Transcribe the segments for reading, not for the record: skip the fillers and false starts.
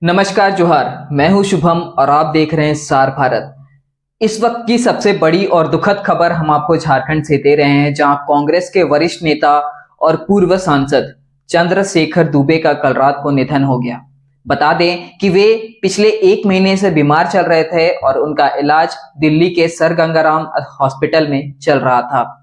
नमस्कार जोहार, मैं हूं शुभम और आप देख रहे हैं सार भारत। इस वक्त की सबसे बड़ी और दुखद खबर हम आपको झारखंड से दे रहे हैं, जहां कांग्रेस के वरिष्ठ नेता और पूर्व सांसद चंद्रशेखर दुबे का कल रात को निधन हो गया। बता दें कि वे पिछले 1 महीने से बीमार चल रहे थे और उनका इलाज दिल्ली के सर गंगाराम हॉस्पिटल में चल रहा था।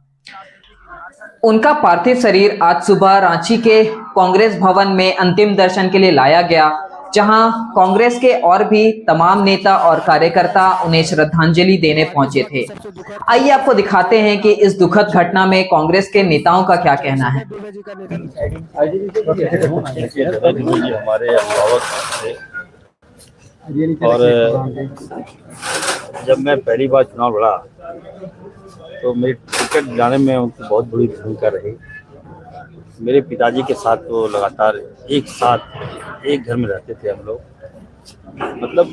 उनका पार्थिव शरीर आज सुबह रांची के कांग्रेस भवन में अंतिम दर्शन के लिए लाया गया, जहां कांग्रेस के और भी तमाम नेता और कार्यकर्ता उन्हें श्रद्धांजलि देने पहुंचे थे। आइए आपको दिखाते हैं कि इस दुखद घटना में कांग्रेस के नेताओं का क्या कहना है। हमारे अभिभावक थे और जब मैं पहली बार चुनाव लड़ा तो मेरी टिकट दिलाने में उनकी बहुत बड़ी भूमिका रही। मेरे पिताजी के साथ वो लगातार एक साथ एक घर में रहते थे हम लोग, मतलब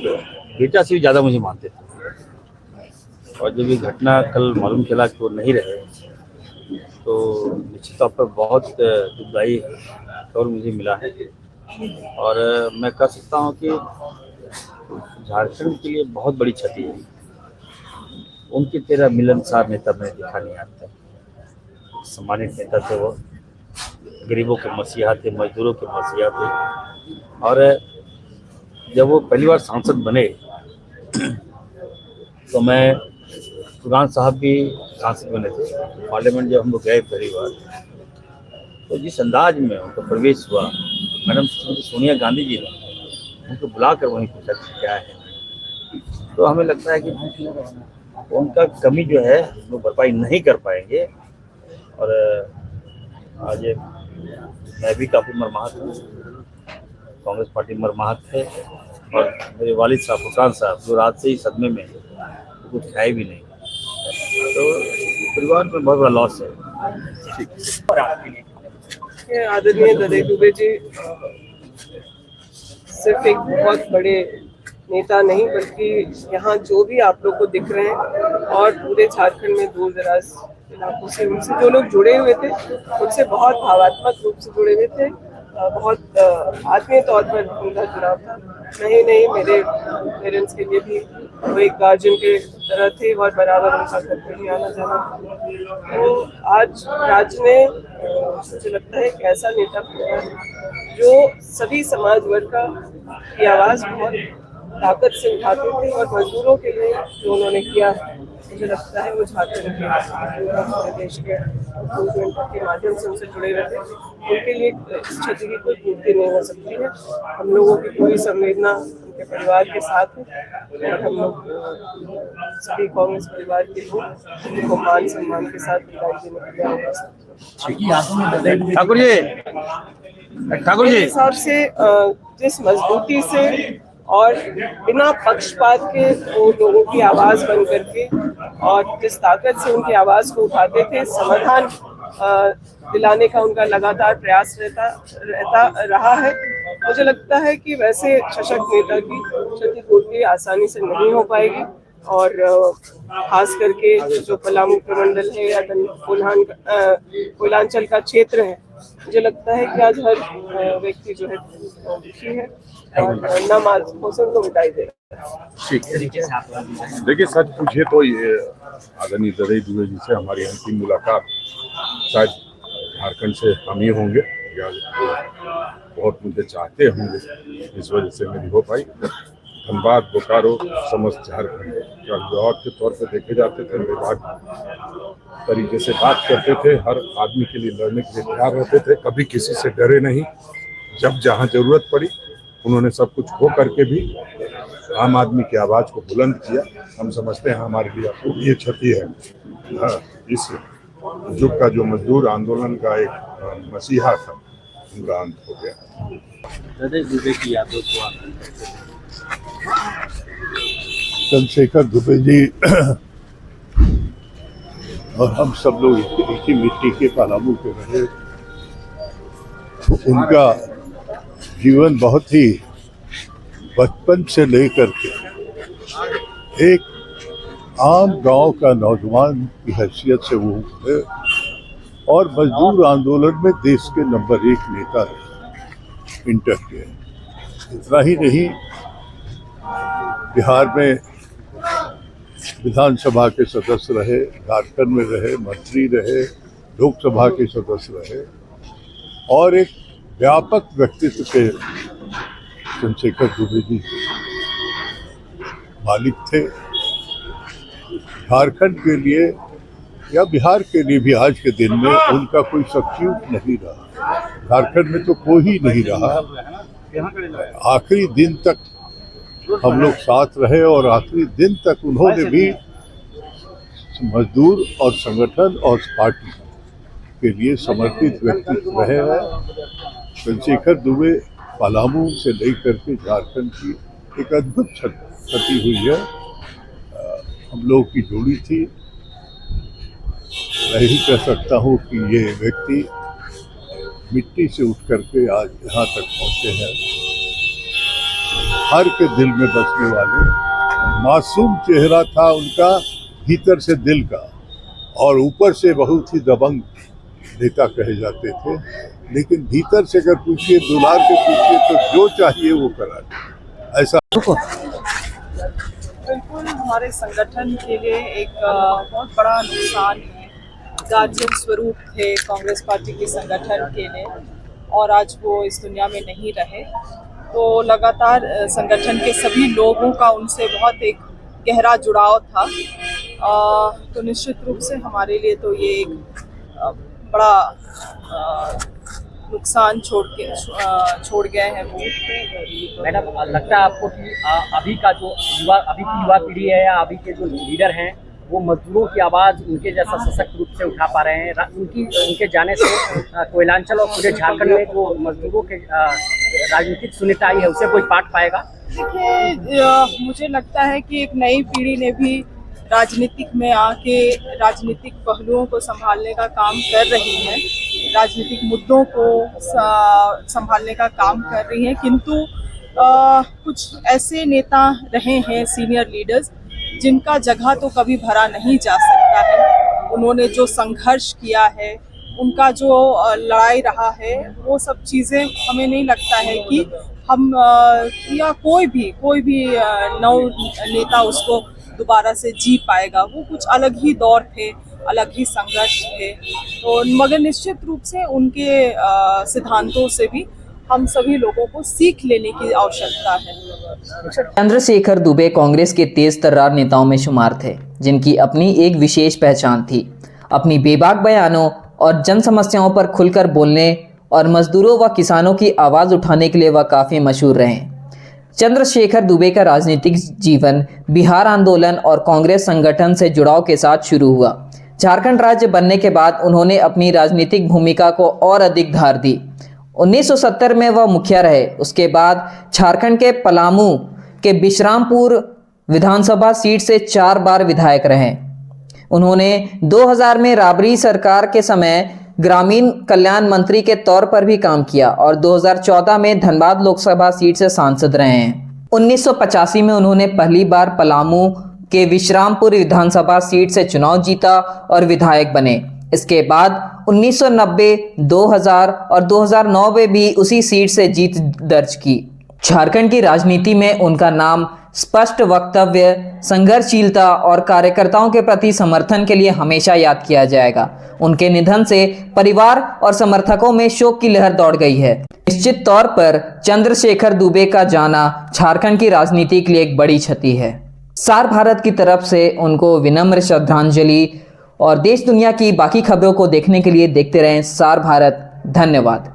बेटा से भी ज़्यादा मुझे मानते थे। और जब ये घटना कल मालूम चला कि वो नहीं रहे तो निश्चित तौर पर बहुत दुखदायी खबर मुझे मिला है। और मैं कह सकता हूँ कि झारखंड के लिए बहुत बड़ी क्षति है। उनकी तरह मिलनसार नेता मैंने देखा नहीं आज तक। सम्मानित नेता थे वो, गरीबों के मसीहा थे, मजदूरों के मसीहा थे। और जब वो पहली बार सांसद बने तो मैं सुगान साहब भी सांसद बने थे पार्लियामेंट। जब हम लोग गए पहली बार तो जिस अंदाज में उनका प्रवेश हुआ, मैडम सोनिया गांधी जी ने उनको बुलाकर वहीं पूछा क्या है, तो हमें लगता है कि उनका कमी जो है वो भरपाई नहीं कर पाएंगे। और आज मैं भी काफ़ी मर्माहत हूँ, कांग्रेस पार्टी मर्माहत है। और मेरे वालिद साहब फुरकान साहब जो रात से ही सदमे में कुछ खाए भी नहीं, तो परिवार में बहुत बड़ा लॉस है। आदरणीय ददई दुबे जी सिर्फ एक बहुत बड़े नेता नहीं, बल्कि यहाँ जो भी आप लोग को दिख रहे हैं और पूरे झारखंड में दूर दराज इलाकों से उनसे जो लोग जुड़े हुए थे, उनसे बहुत भावात्मक रूप से जुड़े हुए थे। बहुत आत्मीय तौर पर उनका जुड़ाव था। नहीं मेरे पेरेंट्स के लिए भी वो एक गार्जियन के तरह थे और बराबर उनका घर पर भी आना जाना। तो आज राज्य में मुझे लगता है एक ऐसा नेता जो सभी समाज वर्ग की आवाज़ बहुत ताकत से उठाते थे और मजदूरों के लिए जो उन्होंने किया, मुझे लगता है वो झारखंड के पूरे देश के के माध्यम से उनसे जुड़े रहते हैं। उनके लिए इस क्षति की कोई पूर्ति नहीं हो सकती है। हम लोगों की पूरी संवेदना उनके परिवार के साथ है और हम लोग सभी कांग्रेस परिवार के लोग उनको मान सम्मान के साथ विदाई देने के लिए ठाकुर जी हिसाब से जिस मजबूती से और बिना पक्षपात के वो लोगों की आवाज़ बन करके और जिस ताकत से उनकी आवाज़ को उठाते थे, समाधान दिलाने का उनका लगातार प्रयास रहता रहा है। मुझे लगता है कि वैसे सशक्त नेता की क्षतिपूर्ति आसानी से नहीं हो पाएगी। और खास करके जो पलामू प्रमंडल है या कोयलांचल का क्षेत्र है, मुझे लगता है कि आज हर व्यक्ति जो है दुखी है और को विदाई दे रहा है। देखिए, सच पूछिए तो ये आदरणीय ददई दुबे जी से हमारी अंतिम मुलाकात शायद झारखंड से हम ही होंगे या बहुत मुझे चाहते होंगे, इस वजह से मेरी हो पाई। धनबाद, बोकारो, समस्त झारखंड के अभिभावक के तौर पर देखे जाते थे, विभाग तरीके से बात करते थे, हर आदमी के लिए लड़ने के लिए तैयार रहते थे, कभी किसी से डरे नहीं। जब जहाँ जरूरत पड़ी उन्होंने सब कुछ हो करके भी आम आदमी की आवाज़ को बुलंद किया। हम समझते हैं हमारे लिए ये क्षति है। इस युग का जो मजदूर आंदोलन का एक मसीहा था, उनका अंत हो गया। चंद्रशेखर दुबे जी और हम सब लोग एक ही मिट्टी के पलामू के रहे। उनका जीवन बहुत ही बचपन से लेकर के एक आम गांव का नौजवान की हैसियत से वो और मजदूर आंदोलन में देश के नंबर 1 नेता रहे इंटर के। इतना ही नहीं, बिहार में विधानसभा के सदस्य रहे, झारखंड में रहे, मंत्री रहे, लोकसभा के सदस्य रहे और एक व्यापक व्यक्तित्व के चंद्रशेखर दुबे जी मालिक थे। झारखंड के लिए या बिहार के लिए भी आज के दिन में उनका कोई सब्स्टिट्यूट नहीं रहा। झारखंड में तो कोई ही नहीं रहा। आखिरी दिन तक हम लोग साथ रहे और आखिरी दिन तक उन्होंने भी मजदूर और संगठन और पार्टी के लिए समर्पित व्यक्तित्व रहे हैं। चंद्रशेखर दुबे पलामू से लेकर के झारखंड की एक अद्भुत क्षति हुई है। हम लोग की जोड़ी थी। मैं ही कह सकता हूँ कि ये व्यक्ति मिट्टी से उठ करके आज यहाँ तक पहुँचे हैं। हर के दिल में बसने वाले मासूम चेहरा था उनका, भीतर से दिल का, और ऊपर से बहुत ही दबंग नेता कहे जाते थे, लेकिन भीतर से अगर पूछिए, दुलार के पूछिए तो जो चाहिए वो करा दे। ऐसा बिल्कुल हमारे संगठन के लिए एक बहुत बड़ा नुकसान है। गार्जियन स्वरूप थे कांग्रेस पार्टी के संगठन के लिए और आज वो इस दुनिया में नहीं रहे। तो लगातार संगठन के सभी लोगों का उनसे बहुत एक गहरा जुड़ाव था। तो निश्चित रूप से हमारे लिए तो ये एक बड़ा नुकसान छोड़ गए हैं वो। मैडम, लगता है आपको कि अभी की युवा पीढ़ी है या अभी के जो लीडर हैं वो मजदूरों की आवाज़ उनके जैसा सशक्त रूप से उठा पा रहे हैं? उनके जाने से कोयलांचल और पूरे झारखंड में जो मजदूरों के राजनीतिक सुनिताई है उसे कोई पाट पाएगा? देखिए, मुझे लगता है कि एक नई पीढ़ी ने भी राजनीतिक में आके राजनीतिक पहलुओं को संभालने का काम कर रही है, राजनीतिक मुद्दों को संभालने का काम कर रही है। किंतु कुछ ऐसे नेता रहे हैं, सीनियर लीडर्स, जिनका जगह तो कभी भरा नहीं जा सकता है। उन्होंने जो संघर्ष किया है, उनका जो लड़ाई रहा है, वो सब चीज़ें हमें नहीं लगता है कि हम या कोई भी नव नेता उसको दोबारा से जी पाएगा। वो कुछ अलग ही दौर थे, अलग ही संघर्ष थे। तो मगर निश्चित रूप से उनके सिद्धांतों से भी हम सभी लोगों को सीख लेने की आवश्यकता है। चंद्रशेखर दुबे कांग्रेस के तेज तर्रार नेताओं में शुमार थे, जिनकी अपनी एक विशेष पहचान थी। अपनी बेबाक बयानों और जन समस्याओं पर खुलकर बोलने और मजदूरों व किसानों की आवाज़ उठाने के लिए वह काफ़ी मशहूर रहे। चंद्रशेखर दुबे का राजनीतिक जीवन बिहार आंदोलन और कांग्रेस संगठन से जुड़ाव के साथ शुरू हुआ। झारखंड राज्य बनने के बाद उन्होंने अपनी राजनीतिक भूमिका को और अधिक धार दी। 1970 में वह मुखिया रहे। उसके बाद झारखंड के पलामू के विश्रामपुर विधानसभा सीट से 4 बार विधायक रहे। उन्होंने 2000 में राबड़ी सरकार के समय ग्रामीण कल्याण मंत्री के तौर पर भी काम किया और 2014 में धनबाद लोकसभा सीट से सांसद रहे हैं। 1985 में उन्होंने पहली बार पलामू के विश्रामपुर विधानसभा सीट से चुनाव जीता और विधायक बने। इसके बाद 1990, 2000 और 2009 में भी उसी सीट से जीत दर्ज की। झारखंड की राजनीति में उनका नाम स्पष्ट वक्तव्य, संघर्षशीलता और कार्यकर्ताओं के प्रति समर्थन के लिए हमेशा याद किया जाएगा। उनके निधन से परिवार और समर्थकों में शोक की लहर दौड़ गई है। निश्चित तौर पर चंद्रशेखर दुबे का जाना झारखंड की राजनीति के लिए एक बड़ी क्षति है। सार भारत की तरफ से उनको विनम्र श्रद्धांजलि और देश दुनिया की बाकी खबरों को देखने के लिए देखते रहें सार भारत। धन्यवाद।